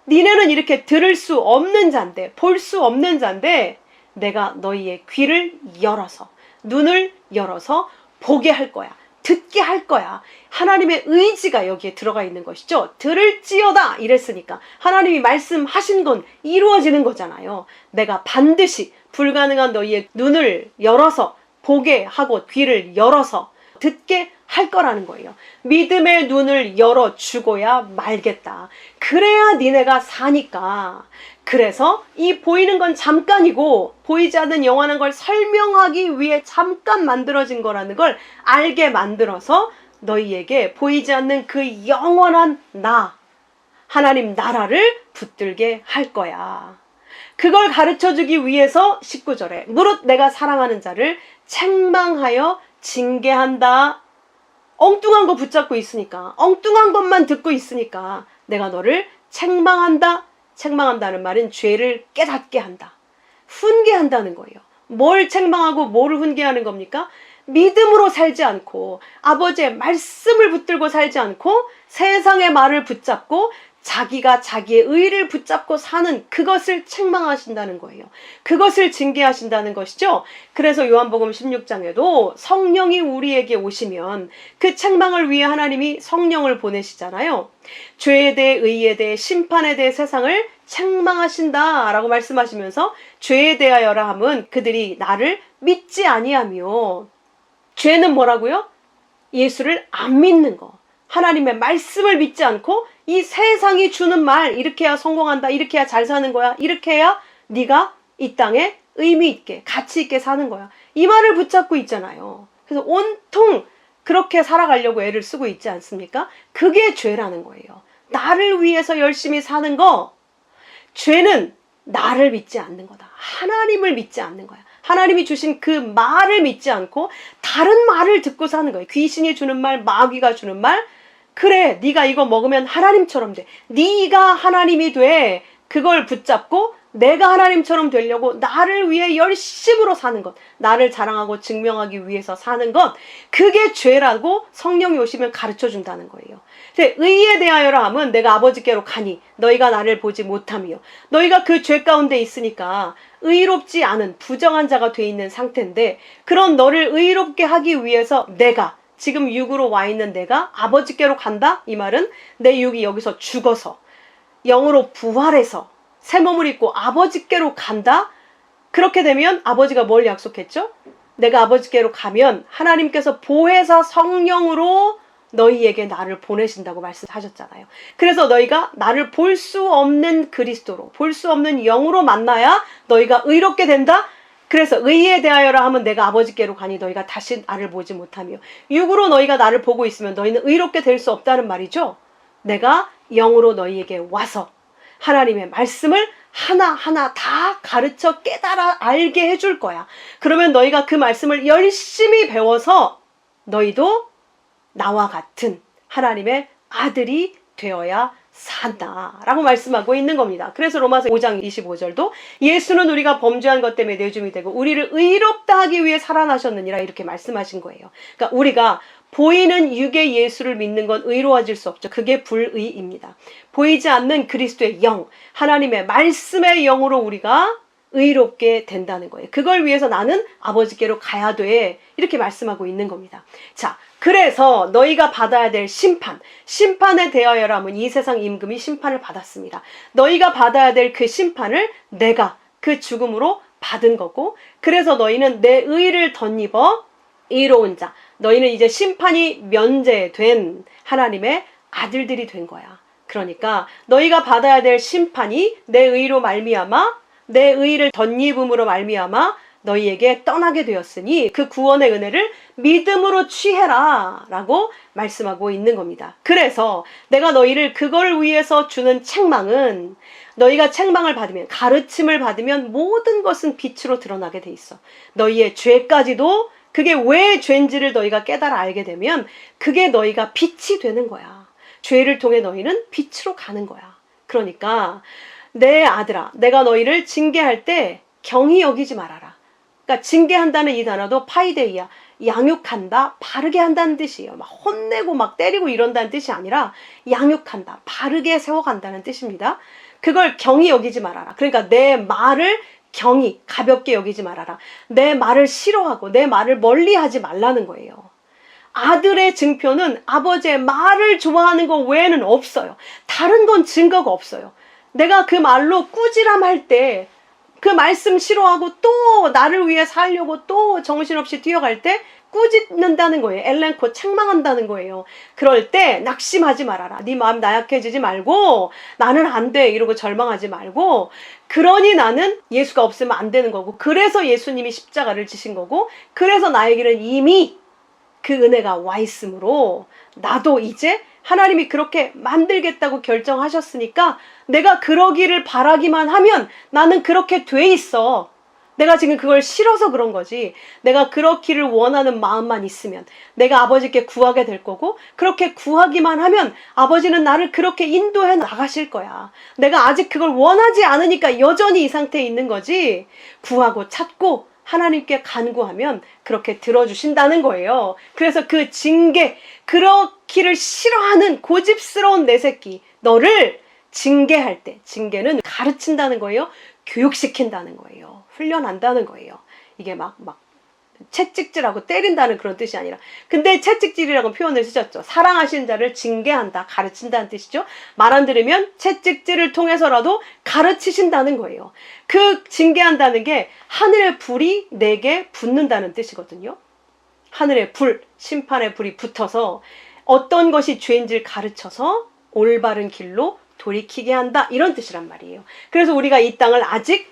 A: 니네는 이렇게 들을 수 없는 자인데, 볼 수 없는 자인데 내가 너희의 귀를 열어서, 눈을 열어서 보게 할 거야. 듣게 할 거야. 하나님의 의지가 여기에 들어가 있는 것이죠. 들을지어다 이랬으니까 하나님이 말씀하신 건 이루어지는 거잖아요. 내가 반드시 불가능한 너희의 눈을 열어서 보게 하고 귀를 열어서 듣게 할 거라는 거예요. 믿음의 눈을 열어주고야 말겠다. 그래야 니네가 사니까. 그래서 이 보이는 건 잠깐이고 보이지 않는 영원한 걸 설명하기 위해 잠깐 만들어진 거라는 걸 알게 만들어서 너희에게 보이지 않는 그 영원한 나, 하나님 나라를 붙들게 할 거야. 그걸 가르쳐주기 위해서 19절에 무릇 내가 사랑하는 자를 책망하여 징계한다. 엉뚱한 거 붙잡고 있으니까, 엉뚱한 것만 듣고 있으니까 내가 너를 책망한다, 책망한다는 말은 죄를 깨닫게 한다. 훈계한다는 거예요. 뭘 책망하고 뭐를 훈계하는 겁니까? 믿음으로 살지 않고 아버지의 말씀을 붙들고 살지 않고 세상의 말을 붙잡고 자기가 자기의 의를 붙잡고 사는 그것을 책망하신다는 거예요. 그것을 징계하신다는 것이죠. 그래서 요한복음 16장에도 성령이 우리에게 오시면 그 책망을 위해 하나님이 성령을 보내시잖아요. 죄에 대해, 의에 대해, 심판에 대해 세상을 책망하신다 라고 말씀하시면서 죄에 대하여라 함은 그들이 나를 믿지 아니하며, 죄는 뭐라고요? 예수를 안 믿는 거. 하나님의 말씀을 믿지 않고 이 세상이 주는 말, 이렇게 해야 성공한다, 이렇게 해야 잘 사는 거야, 이렇게 해야 네가 이 땅에 의미 있게 가치 있게 사는 거야, 이 말을 붙잡고 있잖아요. 그래서 온통 그렇게 살아가려고 애를 쓰고 있지 않습니까? 그게 죄라는 거예요. 나를 위해서 열심히 사는 거. 죄는 나를 믿지 않는 거다. 하나님을 믿지 않는 거야. 하나님이 주신 그 말을 믿지 않고 다른 말을 듣고 사는 거예요. 귀신이 주는 말, 마귀가 주는 말. 그래, 네가 이거 먹으면 하나님처럼 돼. 네가 하나님이 돼. 그걸 붙잡고 내가 하나님처럼 되려고 나를 위해 열심으로 사는 것, 나를 자랑하고 증명하기 위해서 사는 것, 그게 죄라고 성령이 오시면 가르쳐 준다는 거예요. 의에 대하여라 함은 내가 아버지께로 가니 너희가 나를 보지 못하며, 너희가 그 죄 가운데 있으니까 의롭지 않은 부정한 자가 돼 있는 상태인데, 그런 너를 의롭게 하기 위해서 내가, 지금 육으로 와 있는 내가 아버지께로 간다? 이 말은 내 육이 여기서 죽어서 영으로 부활해서 새 몸을 입고 아버지께로 간다? 그렇게 되면 아버지가 뭘 약속했죠? 내가 아버지께로 가면 하나님께서 보혜사 성령으로 너희에게 나를 보내신다고 말씀하셨잖아요. 그래서 너희가 나를 볼 수 없는 그리스도로, 볼 수 없는 영으로 만나야 너희가 의롭게 된다? 그래서 의에 대하여라 하면 내가 아버지께로 가니 너희가 다시 나를 보지 못하며, 육으로 너희가 나를 보고 있으면 너희는 의롭게 될 수 없다는 말이죠. 내가 영으로 너희에게 와서 하나님의 말씀을 하나하나 다 가르쳐 깨달아 알게 해줄 거야. 그러면 너희가 그 말씀을 열심히 배워서 너희도 나와 같은 하나님의 아들이 되어야 산다 라고 말씀하고 있는 겁니다. 그래서 로마서 5장 25절도 예수는 우리가 범죄한 것 때문에 내줌이 되고 우리를 의롭다 하기 위해 살아나셨느니라, 이렇게 말씀하신 거예요. 그러니까 우리가 보이는 육의 예수를 믿는 건 의로워질 수 없죠. 그게 불의입니다. 보이지 않는 그리스도의 영, 하나님의 말씀의 영으로 우리가 의롭게 된다는 거예요. 그걸 위해서 나는 아버지께로 가야 돼, 이렇게 말씀하고 있는 겁니다. 자, 그래서 너희가 받아야 될 심판에 대하여라 하면 이 세상 임금이 심판을 받았습니다. 너희가 받아야 될 그 심판을 내가 그 죽음으로 받은 거고, 그래서 너희는 내 의를 덧입어 의로운 자, 너희는 이제 심판이 면제된 하나님의 아들들이 된 거야. 그러니까 너희가 받아야 될 심판이 내 의로 말미암아, 내 의를 덧입음으로 말미암아 너희에게 떠나게 되었으니 그 구원의 은혜를 믿음으로 취해라 라고 말씀하고 있는 겁니다. 그래서 내가 너희를 그걸 위해서 주는 책망은, 너희가 책망을 받으면, 가르침을 받으면 모든 것은 빛으로 드러나게 돼 있어. 너희의 죄까지도, 그게 왜 죄인지를 너희가 깨달아 알게 되면 그게 너희가 빛이 되는 거야. 죄를 통해 너희는 빛으로 가는 거야. 그러니까 내 아들아, 내가 너희를 징계할 때 경히 여기지 말아라. 그러니까 징계한다는 이 단어도 파이데이야, 양육한다, 바르게 한다는 뜻이에요. 막 혼내고 막 때리고 이런다는 뜻이 아니라 양육한다, 바르게 세워간다는 뜻입니다. 그걸 경히 여기지 말아라. 그러니까 내 말을 경히, 가볍게 여기지 말아라. 내 말을 싫어하고 내 말을 멀리하지 말라는 거예요. 아들의 증표는 아버지의 말을 좋아하는 것 외에는 없어요. 다른 건 증거가 없어요. 내가 그 말로 꾸지람할 때, 그 말씀 싫어하고 또 나를 위해 살려고 또 정신없이 뛰어갈 때 꾸짖는다는 거예요. 엘렌코 책망한다는 거예요. 그럴 때 낙심하지 말아라. 네 마음 나약해지지 말고 나는 안 돼 이러고 절망하지 말고, 그러니 나는 예수가 없으면 안 되는 거고, 그래서 예수님이 십자가를 지신 거고, 그래서 나에게는 이미 그 은혜가 와 있으므로 나도 이제 하나님이 그렇게 만들겠다고 결정하셨으니까 내가 그러기를 바라기만 하면 나는 그렇게 돼 있어. 내가 지금 그걸 싫어서 그런 거지. 내가 그렇기를 원하는 마음만 있으면 내가 아버지께 구하게 될 거고, 그렇게 구하기만 하면 아버지는 나를 그렇게 인도해 나가실 거야. 내가 아직 그걸 원하지 않으니까 여전히 이 상태에 있는 거지. 구하고 찾고 하나님께 간구하면 그렇게 들어주신다는 거예요. 그래서 그 징계, 그렇기를 싫어하는 고집스러운 내 새끼, 너를 징계할 때, 징계는 가르친다는 거예요. 교육시킨다는 거예요. 훈련한다는 거예요. 이게 막 채찍질하고 때린다는 그런 뜻이 아니라, 근데 채찍질이라고 표현을 쓰셨죠. 사랑하시는 자를 징계한다, 가르친다는 뜻이죠. 말 안 들으면 채찍질을 통해서라도 가르치신다는 거예요. 그 징계한다는 게 하늘의 불이 내게 붙는다는 뜻이거든요. 하늘의 불, 심판의 불이 붙어서 어떤 것이 죄인지를 가르쳐서 올바른 길로 돌이키게 한다, 이런 뜻이란 말이에요. 그래서 우리가 이 땅을 아직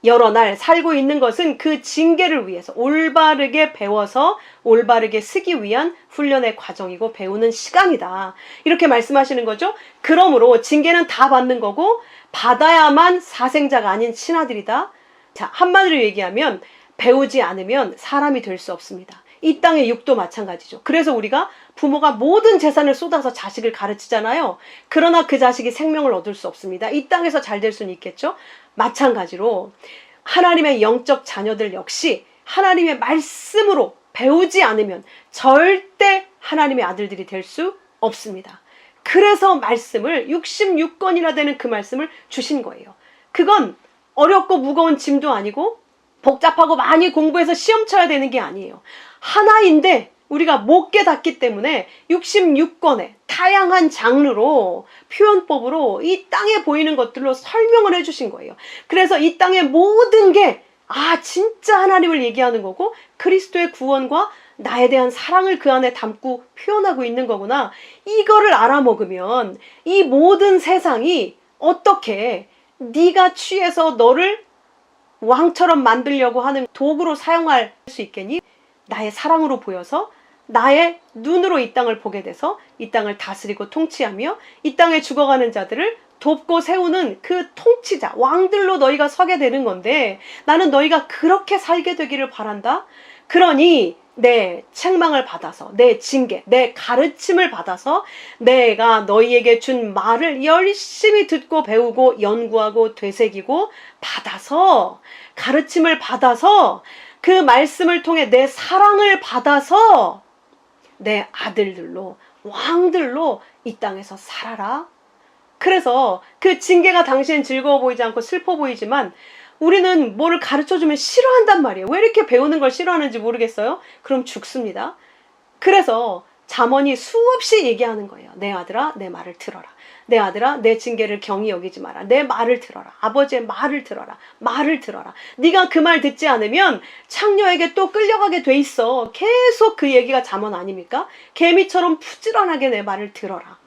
A: 여러 날 살고 있는 것은 그 징계를 위해서 올바르게 배워서 올바르게 쓰기 위한 훈련의 과정이고 배우는 시간이다, 이렇게 말씀하시는 거죠. 그러므로 징계는 다 받는 거고 받아야만 사생자가 아닌 신하들이다. 자, 한마디로 얘기하면 배우지 않으면 사람이 될 수 없습니다. 이 땅의 육도 마찬가지죠. 그래서 우리가 부모가 모든 재산을 쏟아서 자식을 가르치잖아요. 그러나 그 자식이 생명을 얻을 수 없습니다. 이 땅에서 잘 될 수는 있겠죠. 마찬가지로 하나님의 영적 자녀들 역시 하나님의 말씀으로 배우지 않으면 절대 하나님의 아들들이 될 수 없습니다. 그래서 말씀을 66권이나 되는 그 말씀을 주신 거예요. 그건 어렵고 무거운 짐도 아니고 복잡하고 많이 공부해서 시험 쳐야 되는 게 아니에요. 하나인데 우리가 못 깨닫기 때문에 66권의 다양한 장르로, 표현법으로 이 땅에 보이는 것들로 설명을 해주신 거예요. 그래서 이 땅의 모든 게 진짜 하나님을 얘기하는 거고 그리스도의 구원과 나에 대한 사랑을 그 안에 담고 표현하고 있는 거구나, 이거를 알아먹으면 이 모든 세상이 어떻게 네가 취해서 너를 왕처럼 만들려고 하는 도구로 사용할 수 있겠니? 나의 사랑으로 보여서 나의 눈으로 이 땅을 보게 돼서 이 땅을 다스리고 통치하며 이 땅에 죽어가는 자들을 돕고 세우는 그 통치자, 왕들로 너희가 서게 되는 건데, 나는 너희가 그렇게 살게 되기를 바란다. 그러니 내 책망을 받아서, 내 징계, 내 가르침을 받아서 내가 너희에게 준 말을 열심히 듣고 배우고 연구하고 되새기고 받아서, 가르침을 받아서 그 말씀을 통해 내 사랑을 받아서 내 아들들로, 왕들로 이 땅에서 살아라. 그래서 그 징계가 당시엔 즐거워 보이지 않고 슬퍼 보이지만 우리는 뭐를 가르쳐주면 싫어한단 말이에요. 왜 이렇게 배우는 걸 싫어하는지 모르겠어요? 그럼 죽습니다. 그래서 잠언이 수없이 얘기하는 거예요. 내 아들아, 내 말을 들어라. 내 아들아, 내 징계를 경히 여기지 마라. 내 말을 들어라. 아버지의 말을 들어라. 말을 들어라. 네가 그 말 듣지 않으면 창녀에게 또 끌려가게 돼 있어. 계속 그 얘기가 잠언 아닙니까? 개미처럼 부지런하게 내 말을 들어라.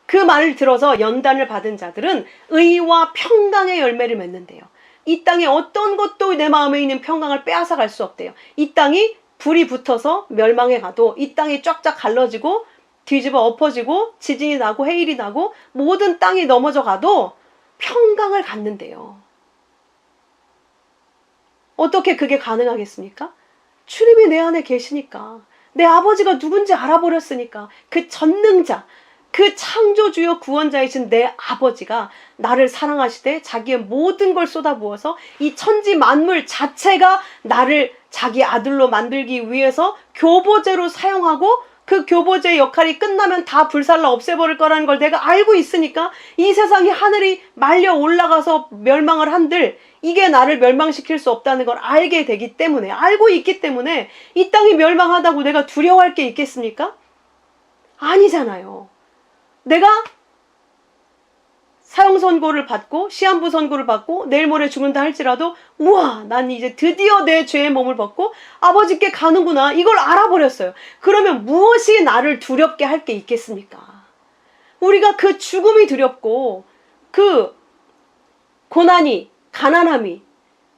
A: 그 말을 들어서 연단을 받은 자들은 의와 평강의 열매를 맺는데요. 이 땅에 어떤 것도 내 마음에 있는 평강을 빼앗아 갈 수 없대요. 이 땅이 불이 붙어서 멸망해 가도, 이 땅이 쫙쫙 갈라지고 뒤집어 엎어지고 지진이 나고 해일이 나고 모든 땅이 넘어져 가도 평강을 갖는데요. 어떻게 그게 가능하겠습니까? 주님이 내 안에 계시니까, 내 아버지가 누군지 알아버렸으니까, 그 전능자, 그 창조주요 구원자이신 내 아버지가 나를 사랑하시되 자기의 모든 걸 쏟아부어서 이 천지 만물 자체가 나를 자기 아들로 만들기 위해서 교보제로 사용하고, 그 교보제의 역할이 끝나면 다 불살라 없애버릴 거라는 걸 내가 알고 있으니까 이 세상이 하늘이 말려 올라가서 멸망을 한들 이게 나를 멸망시킬 수 없다는 걸 알게 되기 때문에, 알고 있기 때문에 이 땅이 멸망하다고 내가 두려워할 게 있겠습니까? 아니잖아요. 내가 사형선고를 받고 시한부 선고를 받고 내일 모레 죽는다 할지라도 우와, 난 이제 드디어 내 죄의 몸을 벗고 아버지께 가는구나, 이걸 알아버렸어요. 그러면 무엇이 나를 두렵게 할 게 있겠습니까? 우리가 그 죽음이 두렵고 그 고난이, 가난함이,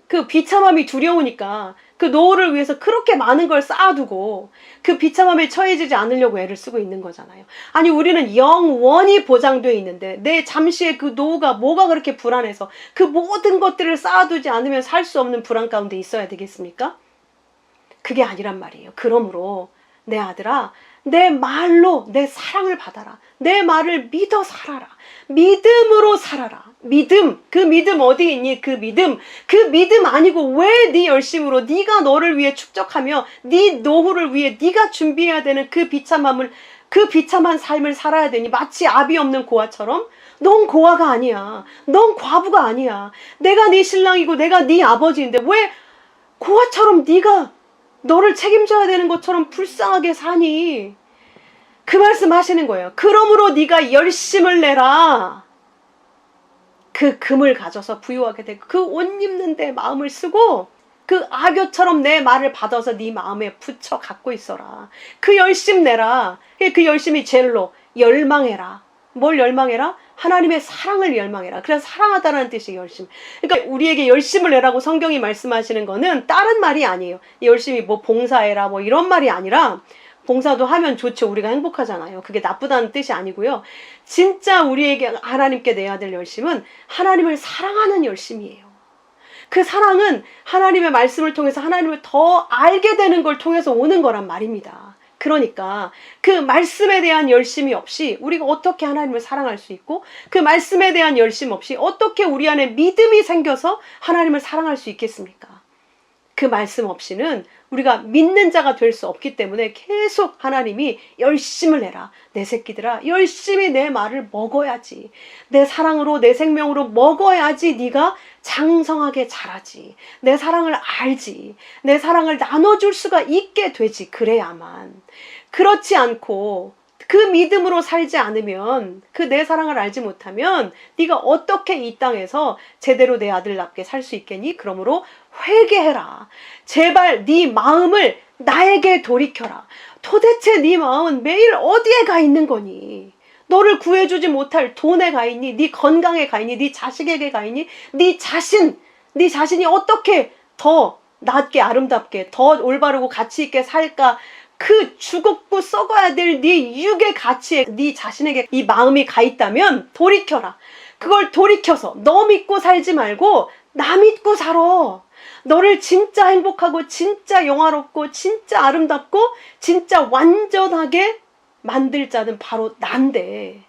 A: 그 비참함이 두려우니까 그 노후를 위해서 그렇게 많은 걸 쌓아두고 그 비참함에 처해지지 않으려고 애를 쓰고 있는 거잖아요. 아니 우리는 영원히 보장되어 있는데 내 잠시의 그 노후가 뭐가 그렇게 불안해서 그 모든 것들을 쌓아두지 않으면 살 수 없는 불안 가운데 있어야 되겠습니까? 그게 아니란 말이에요. 그러므로 내 아들아, 내 말로 내 사랑을 받아라. 내 말을 믿어 살아라. 믿음으로 살아라. 믿음, 그 믿음 어디 있니? 그 믿음 아니고 왜 네 열심으로 네가 너를 위해 축적하며 네 노후를 위해 네가 준비해야 되는 그 비참한 삶을 살아야 되니? 마치 아비 없는 고아처럼? 넌 고아가 아니야. 넌 과부가 아니야. 내가 네 신랑이고 내가 네 아버지인데 왜 고아처럼 네가 너를 책임져야 되는 것처럼 불쌍하게 사니? 그 말씀 하시는 거예요. 그러므로 네가 열심을 내라. 그 금을 가져서 부유하게 되고 그 옷 입는 데 마음을 쓰고 그 악교처럼 내 말을 받아서 네 마음에 붙여 갖고 있어라. 그 열심 내라. 그 열심이 젤로 열망해라. 뭘 열망해라? 하나님의 사랑을 열망해라. 그래서 사랑하다라는 뜻이 열심. 그러니까 우리에게 열심을 내라고 성경이 말씀하시는 거는 다른 말이 아니에요. 열심히 뭐 봉사해라 뭐 이런 말이 아니라, 봉사도 하면 좋죠. 우리가 행복하잖아요. 그게 나쁘다는 뜻이 아니고요. 진짜 우리에게 하나님께 내야 될 열심은 하나님을 사랑하는 열심이에요. 그 사랑은 하나님의 말씀을 통해서 하나님을 더 알게 되는 걸 통해서 오는 거란 말입니다. 그러니까 그 말씀에 대한 열심이 없이 우리가 어떻게 하나님을 사랑할 수 있고, 그 말씀에 대한 열심 없이 어떻게 우리 안에 믿음이 생겨서 하나님을 사랑할 수 있겠습니까? 그 말씀 없이는 우리가 믿는 자가 될 수 없기 때문에 계속 하나님이 열심을 내라. 내 새끼들아, 열심히 내 말을 먹어야지. 내 사랑으로 내 생명으로 먹어야지 네가 장성하게 자라지. 내 사랑을 알지. 내 사랑을 나눠줄 수가 있게 되지. 그래야만. 그렇지 않고 그 믿음으로 살지 않으면, 그 내 사랑을 알지 못하면 네가 어떻게 이 땅에서 제대로 내 아들답게 살 수 있겠니? 그러므로 회개해라. 제발 네 마음을 나에게 돌이켜라. 도대체 네 마음은 매일 어디에 가 있는 거니? 너를 구해주지 못할 돈에 가 있니? 네 건강에 가 있니? 네 자식에게 가 있니? 네 자신이 어떻게 더 낫게 아름답게 더 올바르고 가치 있게 살까? 그 죽었고 썩어야 될 네 육의 가치에 네 자신에게 이 마음이 가 있다면 돌이켜라. 그걸 돌이켜서 너 믿고 살지 말고 나 믿고 살아. 너를 진짜 행복하고 진짜 영화롭고 진짜 아름답고 진짜 완전하게 만들 자는 바로 난데,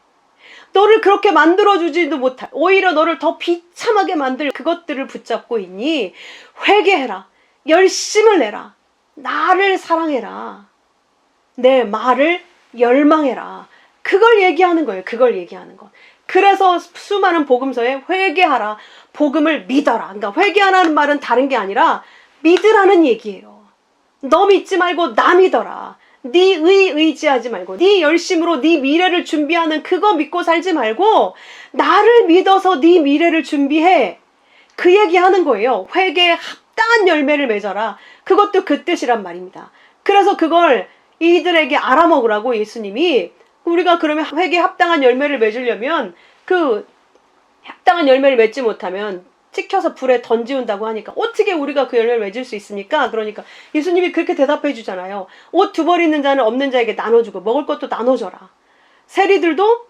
A: 너를 그렇게 만들어주지도 못할, 오히려 너를 더 비참하게 만들 그것들을 붙잡고 있니? 회개해라. 열심을 내라. 나를 사랑해라. 내 말을 열망해라. 그걸 얘기하는 거예요. 그걸 얘기하는 것. 그래서 수많은 복음서에 회개하라, 복음을 믿어라. 그러니까 회개하라는 말은 다른 게 아니라 믿으라는 얘기예요. 너 믿지 말고 나 믿어라. 네 의지하지 말고 네 열심으로 네 미래를 준비하는 그거 믿고 살지 말고 나를 믿어서 네 미래를 준비해. 그 얘기하는 거예요. 회개에 합당한 열매를 맺어라. 그것도 그 뜻이란 말입니다. 그래서 그걸 이들에게 알아먹으라고 예수님이, 우리가 그러면 회개에 합당한 열매를 맺으려면 그 합당한 열매를 맺지 못하면 찍혀서 불에 던지운다고 하니까 어떻게 우리가 그 열매를 맺을 수 있습니까? 그러니까 예수님이 그렇게 대답해 주잖아요. 옷 두 벌 있는 자는 없는 자에게 나눠주고 먹을 것도 나눠줘라. 세리들도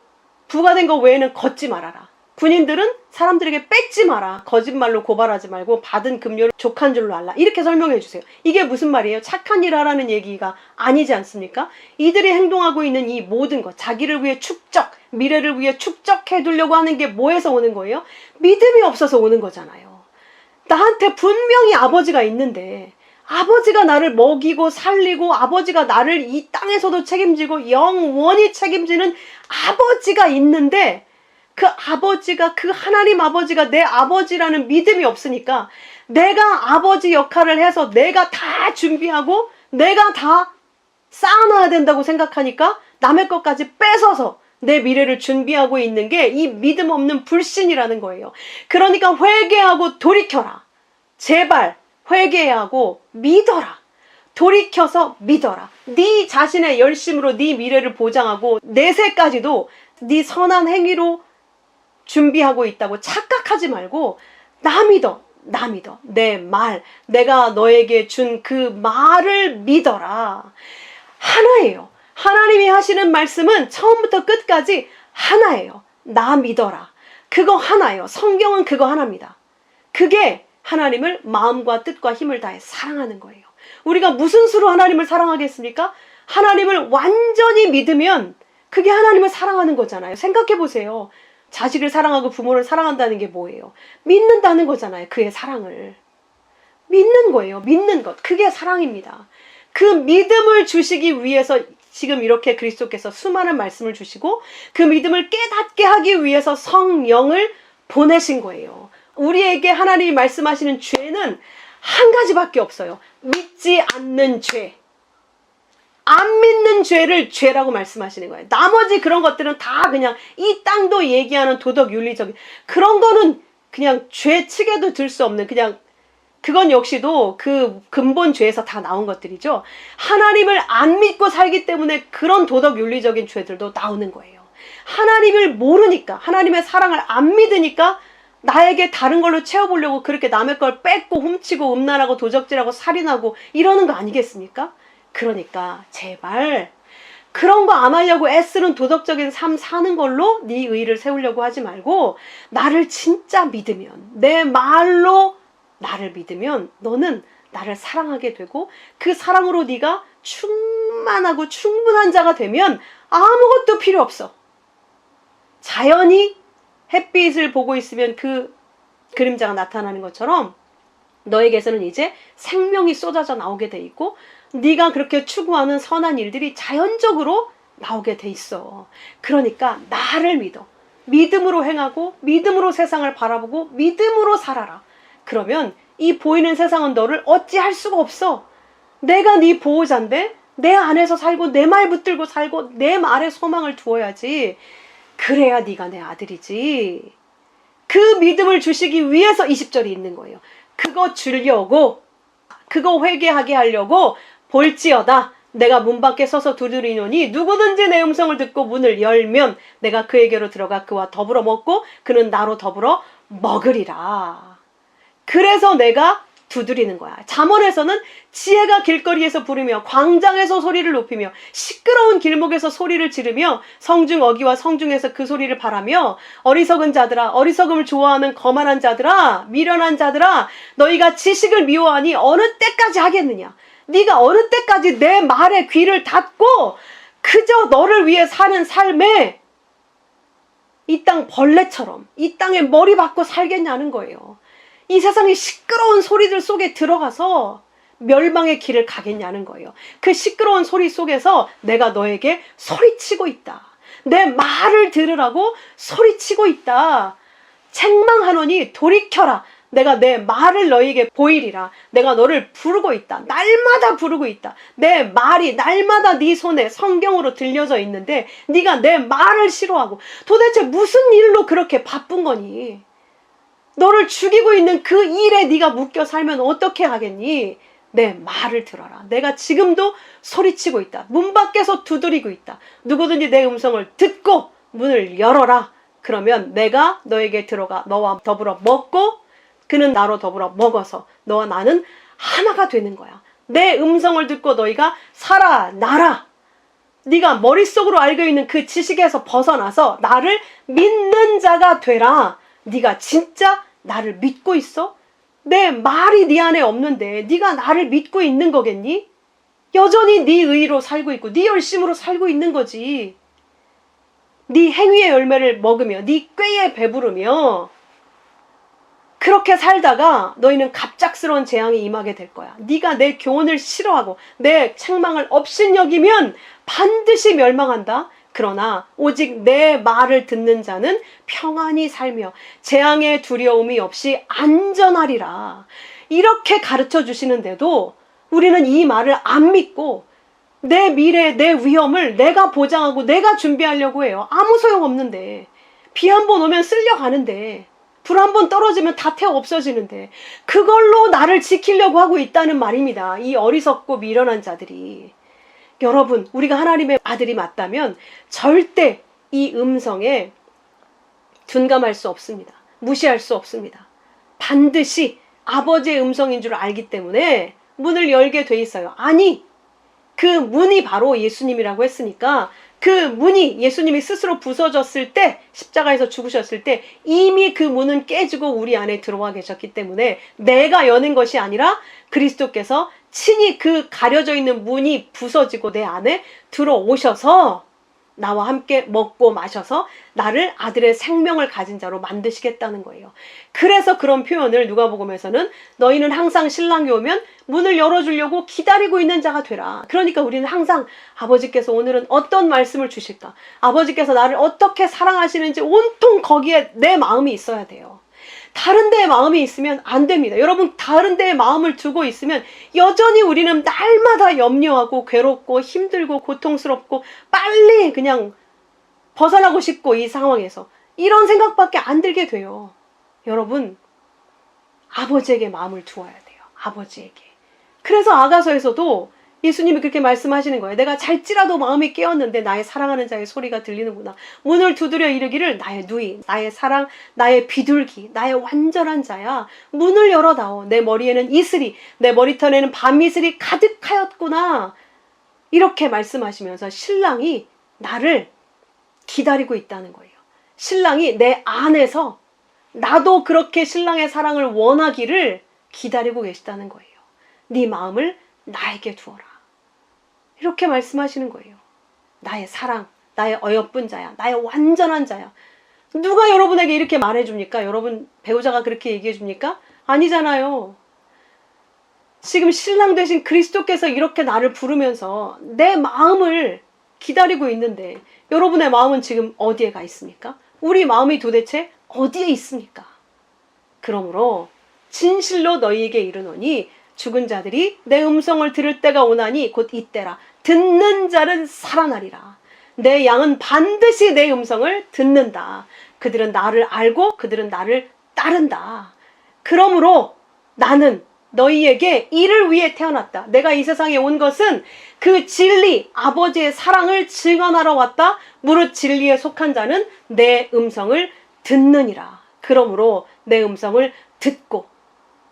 A: 부과된 것 외에는 걷지 말아라. 군인들은 사람들에게 뺏지 마라. 거짓말로 고발하지 말고 받은 금료를 족한 줄로 알라. 이렇게 설명해 주세요. 이게 무슨 말이에요? 착한 일 하라는 얘기가 아니지 않습니까? 이들이 행동하고 있는 이 모든 것, 자기를 위해 축적, 미래를 위해 축적해 두려고 하는 게 뭐에서 오는 거예요? 믿음이 없어서 오는 거잖아요. 나한테 분명히 아버지가 있는데, 아버지가 나를 먹이고 살리고 아버지가 나를 이 땅에서도 책임지고 영원히 책임지는 아버지가 있는데, 그 아버지가, 그 하나님 아버지가 내 아버지라는 믿음이 없으니까 내가 아버지 역할을 해서 내가 다 준비하고 내가 다 쌓아놔야 된다고 생각하니까 남의 것까지 뺏어서 내 미래를 준비하고 있는 게 이 믿음 없는 불신이라는 거예요. 그러니까 회개하고 돌이켜라. 제발 회개하고 믿어라. 돌이켜서 믿어라. 네 자신의 열심으로 네 미래를 보장하고 내세까지도 네 선한 행위로 준비하고 있다고 착각하지 말고 나 믿어. 나 믿어. 내 말, 내가 너에게 준 그 말을 믿어라. 하나예요. 하나님이 하시는 말씀은 처음부터 끝까지 하나예요. 나 믿어라. 그거 하나예요. 성경은 그거 하나입니다. 그게 하나님을 마음과 뜻과 힘을 다해 사랑하는 거예요. 우리가 무슨 수로 하나님을 사랑하겠습니까? 하나님을 완전히 믿으면 그게 하나님을 사랑하는 거잖아요. 생각해 보세요. 자식을 사랑하고 부모를 사랑한다는 게 뭐예요? 믿는다는 거잖아요. 그의 사랑을. 믿는 거예요. 믿는 것. 그게 사랑입니다. 그 믿음을 주시기 위해서 지금 이렇게 그리스도께서 수많은 말씀을 주시고 그 믿음을 깨닫게 하기 위해서 성령을 보내신 거예요. 우리에게 하나님이 말씀하시는 죄는 한 가지밖에 없어요. 믿지 않는 죄. 안 믿는 죄를 죄라고 말씀하시는 거예요. 나머지 그런 것들은 다 그냥 이 땅도 얘기하는 도덕 윤리적인 그런 거는 그냥 죄 측에도 들 수 없는 그냥 그건 역시도 그 근본 죄에서 다 나온 것들이죠. 하나님을 안 믿고 살기 때문에 그런 도덕 윤리적인 죄들도 나오는 거예요. 하나님을 모르니까 하나님의 사랑을 안 믿으니까 나에게 다른 걸로 채워보려고 그렇게 남의 걸 뺏고 훔치고 음란하고 도적질하고 살인하고 이러는 거 아니겠습니까? 그러니까 제발 그런 거 안 하려고 애쓰는 도덕적인 삶 사는 걸로 네 의의를 세우려고 하지 말고 나를 진짜 믿으면 내 말로 나를 믿으면 너는 나를 사랑하게 되고 그 사랑으로 네가 충만하고 충분한 자가 되면 아무것도 필요 없어. 자연히 햇빛을 보고 있으면 그 그림자가 나타나는 것처럼 너에게서는 이제 생명이 쏟아져 나오게 돼 있고 네가 그렇게 추구하는 선한 일들이 자연적으로 나오게 돼 있어. 그러니까 나를 믿어. 믿음으로 행하고 믿음으로 세상을 바라보고 믿음으로 살아라. 그러면 이 보이는 세상은 너를 어찌할 수가 없어. 내가 네 보호자인데 내 안에서 살고 내 말 붙들고 살고 내 말에 소망을 두어야지. 그래야 네가 내 아들이지. 그 믿음을 주시기 위해서 20절이 있는 거예요. 그거 주려고 그거 회개하게 하려고 볼지어다 내가 문 밖에 서서 두드리노니 누구든지 내 음성을 듣고 문을 열면 내가 그에게로 들어가 그와 더불어 먹고 그는 나로 더불어 먹으리라. 그래서 내가 두드리는 거야. 잠언에서는 지혜가 길거리에서 부르며 광장에서 소리를 높이며 시끄러운 길목에서 소리를 지르며 성중 어기와 성중에서 그 소리를 바라며 어리석은 자들아 어리석음을 좋아하는 거만한 자들아 미련한 자들아 너희가 지식을 미워하니 어느 때까지 하겠느냐. 네가 어느 때까지 내 말에 귀를 닫고 그저 너를 위해 사는 삶에 이 땅 벌레처럼 이 땅에 머리 박고 살겠냐는 거예요. 이 세상의 시끄러운 소리들 속에 들어가서 멸망의 길을 가겠냐는 거예요. 그 시끄러운 소리 속에서 내가 너에게 소리치고 있다. 내 말을 들으라고 소리치고 있다. 책망하노니 돌이켜라. 내가 내 말을 너에게 보이리라. 내가 너를 부르고 있다. 날마다 부르고 있다. 내 말이 날마다 네 손에 성경으로 들려져 있는데 네가 내 말을 싫어하고 도대체 무슨 일로 그렇게 바쁜 거니? 너를 죽이고 있는 그 일에 네가 묶여 살면 어떻게 하겠니? 내 말을 들어라. 내가 지금도 소리치고 있다. 문 밖에서 두드리고 있다. 누구든지 내 음성을 듣고 문을 열어라. 그러면 내가 너에게 들어가 너와 더불어 먹고 그는 나로 더불어 먹어서 너와 나는 하나가 되는 거야. 내 음성을 듣고 너희가 살아나라. 네가 머릿속으로 알고 있는 그 지식에서 벗어나서 나를 믿는 자가 되라. 네가 진짜 나를 믿고 있어? 내 말이 네 안에 없는데 네가 나를 믿고 있는 거겠니? 여전히 네 의로 살고 있고 네 열심으로 살고 있는 거지. 네 행위의 열매를 먹으며 네 꾀에 배부르며 그렇게 살다가 너희는 갑작스러운 재앙이 임하게 될 거야. 네가 내 교훈을 싫어하고 내 책망을 업신여기면 반드시 멸망한다. 그러나 오직 내 말을 듣는 자는 평안히 살며 재앙의 두려움이 없이 안전하리라. 이렇게 가르쳐 주시는데도 우리는 이 말을 안 믿고 내 미래, 내 위험을 내가 보장하고 내가 준비하려고 해요. 아무 소용 없는데. 비 한 번 오면 쓸려가는데. 불 한 번 떨어지면 다 태워 없어지는데. 그걸로 나를 지키려고 하고 있다는 말입니다. 이 어리석고 미련한 자들이. 여러분, 우리가 하나님의 아들이 맞다면 절대 이 음성에 둔감할 수 없습니다. 무시할 수 없습니다. 반드시 아버지의 음성인 줄 알기 때문에 문을 열게 돼 있어요. 아니, 그 문이 바로 예수님이라고 했으니까 그 문이 예수님이 스스로 부서졌을 때, 십자가에서 죽으셨을 때 이미 그 문은 깨지고 우리 안에 들어와 계셨기 때문에 내가 여는 것이 아니라 그리스도께서 친히 그 가려져 있는 문이 부서지고 내 안에 들어오셔서 나와 함께 먹고 마셔서 나를 아들의 생명을 가진 자로 만드시겠다는 거예요. 그래서 그런 표현을 누가복음에서는 너희는 항상 신랑이 오면 문을 열어주려고 기다리고 있는 자가 되라. 그러니까 우리는 항상 아버지께서 오늘은 어떤 말씀을 주실까? 아버지께서 나를 어떻게 사랑하시는지 온통 거기에 내 마음이 있어야 돼요. 다른 데에 마음이 있으면 안 됩니다. 여러분, 다른 데에 마음을 두고 있으면 여전히 우리는 날마다 염려하고 괴롭고 힘들고 고통스럽고 빨리 그냥 벗어나고 싶고, 이 상황에서 이런 생각밖에 안 들게 돼요. 여러분, 아버지에게 마음을 두어야 돼요. 아버지에게. 그래서 아가서에서도 예수님이 그렇게 말씀하시는 거예요. 내가 잘지라도 마음이 깨었는데 나의 사랑하는 자의 소리가 들리는구나. 문을 두드려 이르기를 나의 누이, 나의 사랑, 나의 비둘기, 나의 완전한 자야. 문을 열어다오. 내 머리에는 이슬이, 내 머리털에는 밤이슬이 가득하였구나. 이렇게 말씀하시면서 신랑이 나를 기다리고 있다는 거예요. 신랑이 내 안에서 나도 그렇게 신랑의 사랑을 원하기를 기다리고 계시다는 거예요. 네 마음을 나에게 두어라. 이렇게 말씀하시는 거예요. 나의 사랑, 나의 어여쁜 자야, 나의 완전한 자야. 누가 여러분에게 이렇게 말해줍니까? 여러분 배우자가 그렇게 얘기해줍니까? 아니잖아요. 지금 신랑 되신 그리스도께서 이렇게 나를 부르면서 내 마음을 기다리고 있는데 여러분의 마음은 지금 어디에 가 있습니까? 우리 마음이 도대체 어디에 있습니까? 그러므로 진실로 너희에게 이르노니 죽은 자들이 내 음성을 들을 때가 오나니 곧 이때라. 듣는 자는 살아나리라. 내 양은 반드시 내 음성을 듣는다. 그들은 나를 알고 그들은 나를 따른다. 그러므로 나는 너희에게 이를 위해 태어났다. 내가 이 세상에 온 것은 그 진리, 아버지의 사랑을 증언하러 왔다. 무릇 진리에 속한 자는 내 음성을 듣느니라. 그러므로 내 음성을 듣고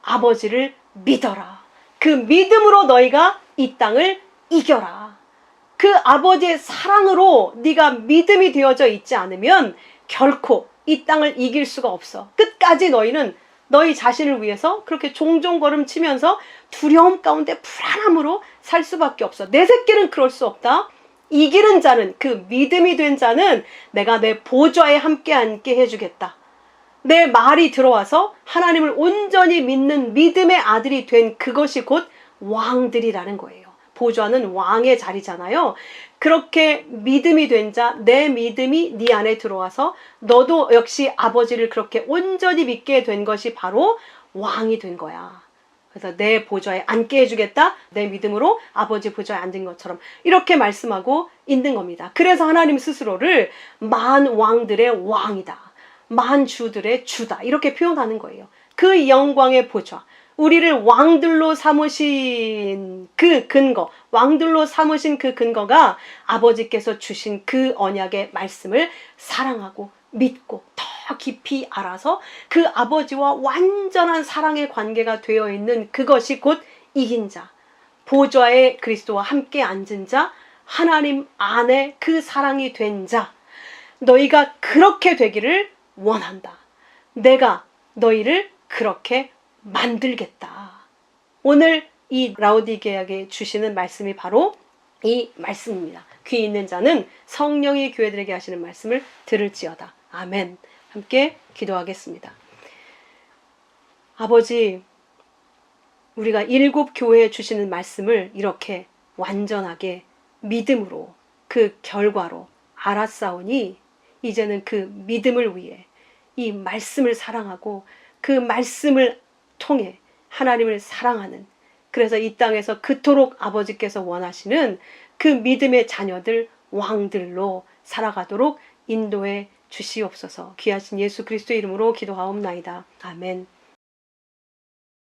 A: 아버지를 믿어라. 그 믿음으로 너희가 이 땅을 이겨라. 그 아버지의 사랑으로 네가 믿음이 되어져 있지 않으면 결코 이 땅을 이길 수가 없어. 끝까지 너희는 너희 자신을 위해서 그렇게 종종 걸음치면서 두려움 가운데 불안함으로 살 수밖에 없어. 내 새끼는 그럴 수 없다. 이기는 자는, 그 믿음이 된 자는 내가 내 보좌에 함께 앉게 해주겠다. 내 말이 들어와서 하나님을 온전히 믿는 믿음의 아들이 된 그것이 곧 왕들이라는 거예요. 보좌는 왕의 자리잖아요. 그렇게 믿음이 된 자, 내 믿음이 네 안에 들어와서 너도 역시 아버지를 그렇게 온전히 믿게 된 것이 바로 왕이 된 거야. 그래서 내 보좌에 앉게 해주겠다. 내 믿음으로 아버지 보좌에 앉은 것처럼 이렇게 말씀하고 있는 겁니다. 그래서 하나님 스스로를 만 왕들의 왕이다. 만 주들의 주다. 이렇게 표현하는 거예요. 그 영광의 보좌. 우리를 왕들로 삼으신 그 근거, 왕들로 삼으신 그 근거가 아버지께서 주신 그 언약의 말씀을 사랑하고 믿고 더 깊이 알아서 그 아버지와 완전한 사랑의 관계가 되어 있는 그것이 곧 이긴 자, 보좌에 그리스도와 함께 앉은 자, 하나님 안에 그 사랑이 된 자, 너희가 그렇게 되기를 원한다. 내가 너희를 그렇게 만들겠다. 오늘 이 라오디게아에게 주시는 말씀이 바로 이 말씀입니다. 귀 있는 자는 성령이 교회들에게 하시는 말씀을 들을지어다. 아멘. 함께 기도하겠습니다. 아버지, 우리가 7 교회에 주시는 말씀을 이렇게 완전하게 믿음으로 그 결과로 알았사오니 이제는 그 믿음을 위해 이 말씀을 사랑하고 그 말씀을 통해 하나님을 사랑하는, 그래서 이 땅에서 그토록 아버지께서 원하시는 그 믿음의 자녀들, 왕들로 살아가도록 인도해 주시옵소서. 귀하신 예수 그리스도의 이름으로 기도하옵나이다. 아멘.